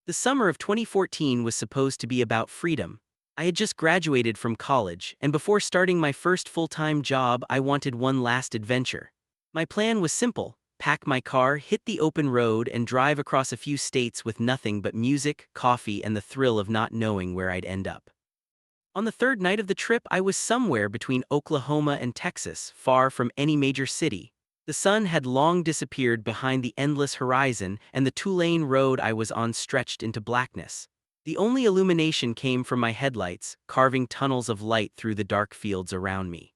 The summer of 2014 was supposed to be about freedom. I had just graduated from college, and before starting my first full-time job, I wanted one last adventure. My plan was simple: pack my car, hit the open road, and drive across a few states with nothing but music, coffee, and the thrill of not knowing where I'd end up. On the third night of the trip, I was somewhere between Oklahoma and Texas, far from any major city. The sun had long disappeared behind the endless horizon, and the two-lane road I was on stretched into blackness. The only illumination came from my headlights, carving tunnels of light through the dark fields around me.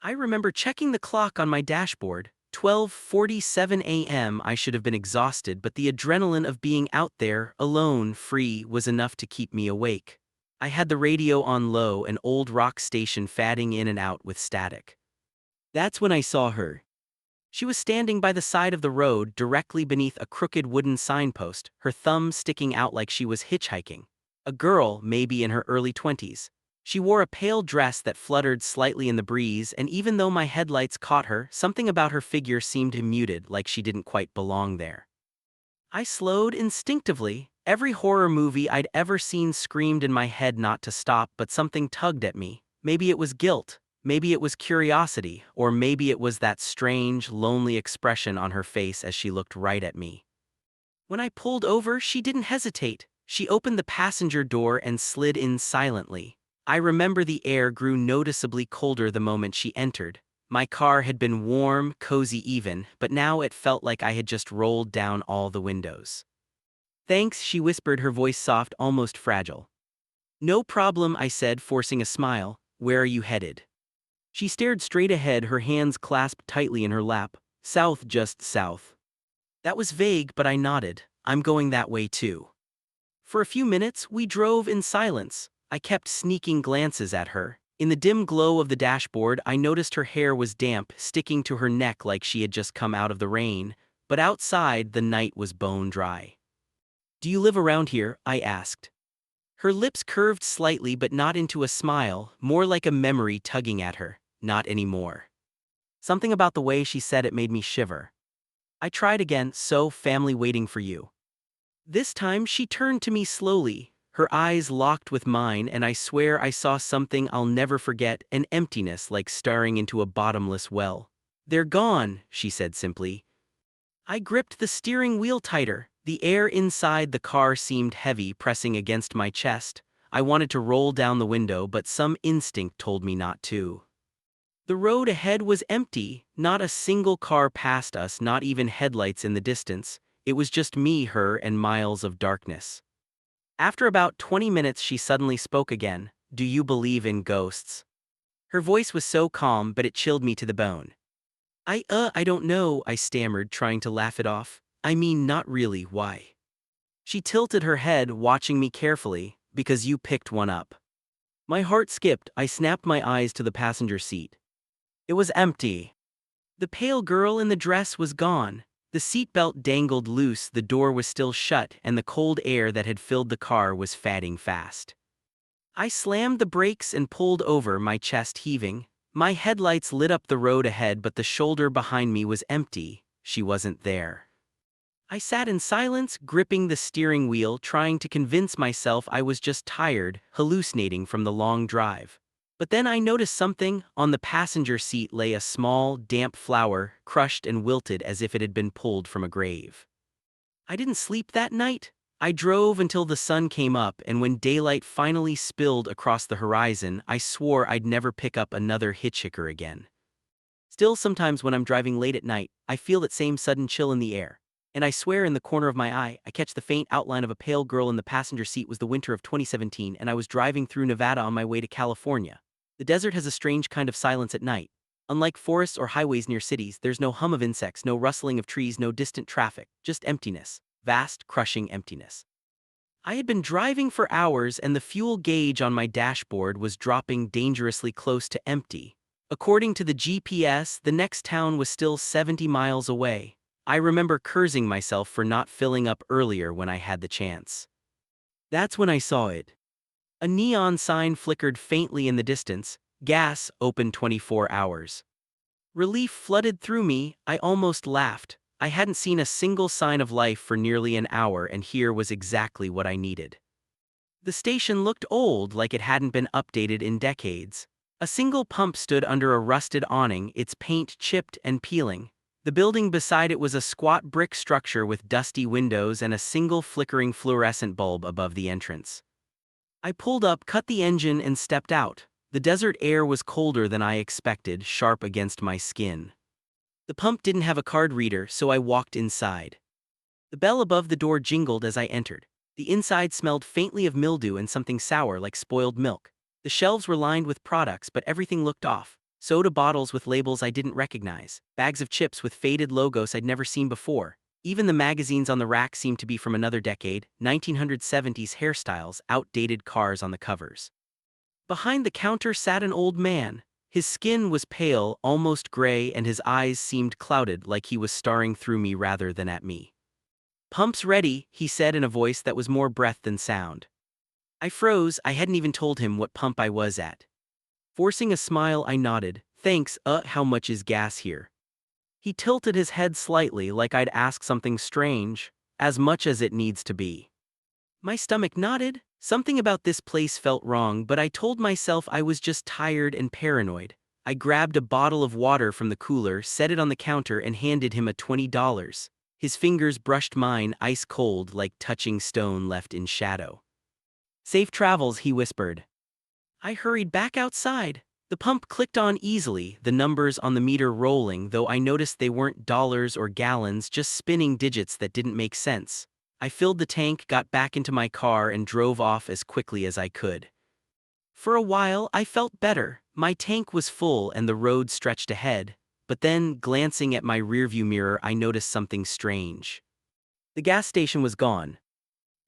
I remember checking the clock on my dashboard. 12:47 a.m. I should have been exhausted, but the adrenaline of being out there, alone, free, was enough to keep me awake. I had the radio on low, an old rock station fading in and out with static. That's when I saw her. She was standing by the side of the road, directly beneath a crooked wooden signpost, her thumb sticking out like she was hitchhiking. A girl, maybe in her early 20s. She wore a pale dress that fluttered slightly in the breeze, and even though my headlights caught her, something about her figure seemed muted, like she didn't quite belong there. I slowed instinctively. Every horror movie I'd ever seen screamed in my head not to stop, but something tugged at me. Maybe it was guilt, maybe it was curiosity, or maybe it was that strange, lonely expression on her face as she looked right at me. When I pulled over, she didn't hesitate. She opened the passenger door and slid in silently. I remember the air grew noticeably colder the moment she entered. My car had been warm, cozy even, but now it felt like I had just rolled down all the windows. "Thanks," she whispered, her voice soft, almost fragile. "No problem," I said, forcing a smile. "Where are you headed?" She stared straight ahead, her hands clasped tightly in her lap. "South, just south." That was vague, but I nodded. "I'm going that way too." For a few minutes, we drove in silence. I kept sneaking glances at her. In the dim glow of the dashboard, I noticed her hair was damp, sticking to her neck like she had just come out of the rain. But outside, the night was bone dry. "Do you live around here?" I asked. Her lips curved slightly, but not into a smile, more like a memory tugging at her. "Not anymore." Something about the way she said it made me shiver. I tried again. "So, family waiting for you?" This time she turned to me slowly, her eyes locked with mine, and I swear I saw something I'll never forget, an emptiness like staring into a bottomless well. "They're gone," she said simply. I gripped the steering wheel tighter. The air inside the car seemed heavy, pressing against my chest. I wanted to roll down the window, but some instinct told me not to. The road ahead was empty, not a single car passed us, not even headlights in the distance. It was just me, her, and miles of darkness. After about 20 minutes, she suddenly spoke again. "Do you believe in ghosts?" Her voice was so calm, but it chilled me to the bone. I don't know," I stammered, trying to laugh it off. "I mean, not really, why?" She tilted her head, watching me carefully. "Because you picked one up." My heart skipped. I snapped my eyes to the passenger seat. It was empty. The pale girl in the dress was gone. The seatbelt dangled loose, the door was still shut, and the cold air that had filled the car was fading fast. I slammed the brakes and pulled over, my chest heaving. My headlights lit up the road ahead, but the shoulder behind me was empty. She wasn't there. I sat in silence, gripping the steering wheel, trying to convince myself I was just tired, hallucinating from the long drive. But then I noticed something. On the passenger seat lay a small, damp flower, crushed and wilted as if it had been pulled from a grave. I didn't sleep that night. I drove until the sun came up, and when daylight finally spilled across the horizon, I swore I'd never pick up another hitchhiker again. Still, sometimes when I'm driving late at night, I feel that same sudden chill in the air. And I swear in the corner of my eye, I catch the faint outline of a pale girl in the passenger seat. It was the winter of 2017, and I was driving through Nevada on my way to California. The desert has a strange kind of silence at night. Unlike forests or highways near cities, there's no hum of insects, no rustling of trees, no distant traffic, just emptiness. Vast, crushing emptiness. I had been driving for hours, and the fuel gauge on my dashboard was dropping dangerously close to empty. According to the GPS, the next town was still 70 miles away. I remember cursing myself for not filling up earlier when I had the chance. That's when I saw it. A neon sign flickered faintly in the distance. "Gas, open 24 hours." Relief flooded through me. I almost laughed. I hadn't seen a single sign of life for nearly an hour, and here was exactly what I needed. The station looked old, like it hadn't been updated in decades. A single pump stood under a rusted awning, its paint chipped and peeling. The building beside it was a squat brick structure with dusty windows and a single flickering fluorescent bulb above the entrance. I pulled up, cut the engine, and stepped out. The desert air was colder than I expected, sharp against my skin. The pump didn't have a card reader, so I walked inside. The bell above the door jingled as I entered. The inside smelled faintly of mildew and something sour like spoiled milk. The shelves were lined with products, but everything looked off. Soda bottles with labels I didn't recognize, bags of chips with faded logos I'd never seen before. Even the magazines on the rack seemed to be from another decade, 1970s hairstyles, outdated cars on the covers. Behind the counter sat an old man. His skin was pale, almost gray, and his eyes seemed clouded, like he was staring through me rather than at me. "Pump's ready," he said in a voice that was more breath than sound. I froze. I hadn't even told him what pump I was at. Forcing a smile, I nodded. "Thanks, how much is gas here?" He tilted his head slightly, like I'd asked something strange. "As much as it needs to be." My stomach nodded. Something about this place felt wrong, but I told myself I was just tired and paranoid. I grabbed a bottle of water from the cooler, set it on the counter, and handed him a $20. His fingers brushed mine, ice cold, like touching stone left in shadow. "Safe travels," he whispered. I hurried back outside. The pump clicked on easily, the numbers on the meter rolling, though I noticed they weren't dollars or gallons, just spinning digits that didn't make sense. I filled the tank, got back into my car, and drove off as quickly as I could. For a while, I felt better. My tank was full and the road stretched ahead. But then, glancing at my rearview mirror, I noticed something strange. The gas station was gone.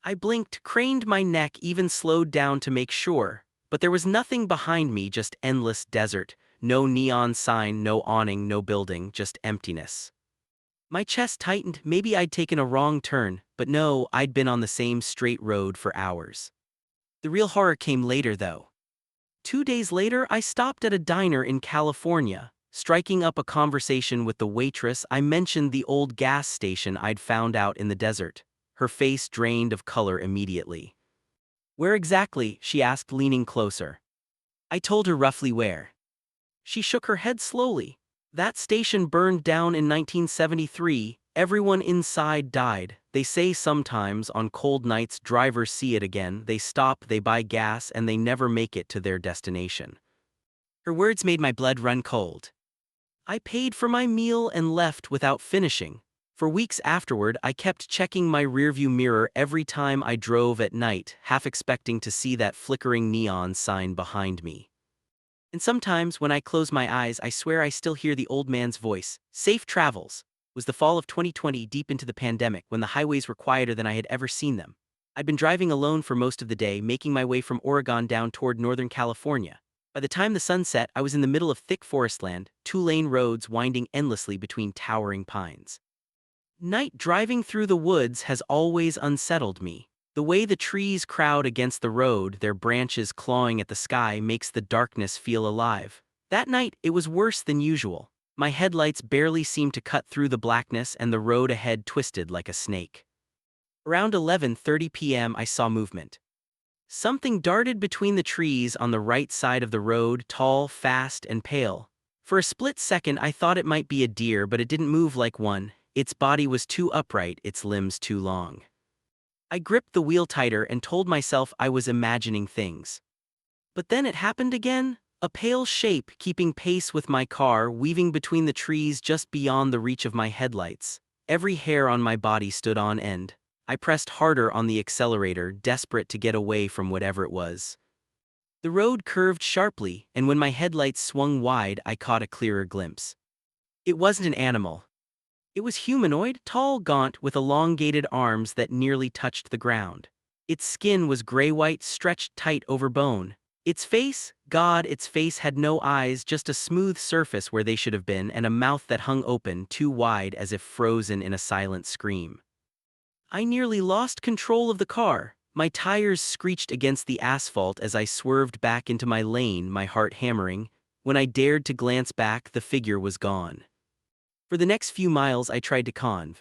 I blinked, craned my neck, even slowed down to make sure. But there was nothing behind me, just endless desert. No neon sign, no awning, no building, just emptiness. My chest tightened. Maybe I'd taken a wrong turn, but no, I'd been on the same straight road for hours. The real horror came later, though. 2 days later, I stopped at a diner in California. Striking up a conversation with the waitress, I mentioned the old gas station I'd found out in the desert. Her face drained of color immediately. "Where exactly?" she asked, leaning closer. I told her roughly where. She shook her head slowly. "That station burned down in 1973. Everyone inside died. They say sometimes on cold nights drivers see it again. They stop, they buy gas, and they never make it to their destination." Her words made my blood run cold. I paid for my meal and left without finishing. For weeks afterward, I kept checking my rearview mirror every time I drove at night, half expecting to see that flickering neon sign behind me. And sometimes, when I close my eyes, I swear I still hear the old man's voice. Safe travels. It was the fall of 2020, deep into the pandemic, when the highways were quieter than I had ever seen them. I'd been driving alone for most of the day, making my way from Oregon down toward Northern California. By the time the sun set, I was in the middle of thick forest land, two-lane roads winding endlessly between towering pines. Night driving through the woods has always unsettled me. The way the trees crowd against the road, their branches clawing at the sky, makes the darkness feel alive. That night, it was worse than usual. My headlights barely seemed to cut through the blackness, and the road ahead twisted like a snake. Around 11:30 p.m., I saw movement. Something darted between the trees on the right side of the road, tall, fast, and pale. For a split second, I thought it might be a deer, but it didn't move like one. Its body was too upright, its limbs too long. I gripped the wheel tighter and told myself I was imagining things. But then it happened again. A pale shape, keeping pace with my car, weaving between the trees just beyond the reach of my headlights. Every hair on my body stood on end. I pressed harder on the accelerator, desperate to get away from whatever it was. The road curved sharply, and when my headlights swung wide, I caught a clearer glimpse. It wasn't an animal. It was humanoid, tall, gaunt, with elongated arms that nearly touched the ground. Its skin was gray-white, stretched tight over bone. Its face? God, its face had no eyes, just a smooth surface where they should have been, and a mouth that hung open, too wide, as if frozen in a silent scream. I nearly lost control of the car. My tires screeched against the asphalt as I swerved back into my lane, my heart hammering. When I dared to glance back, the figure was gone. For the next few miles I tried to conv.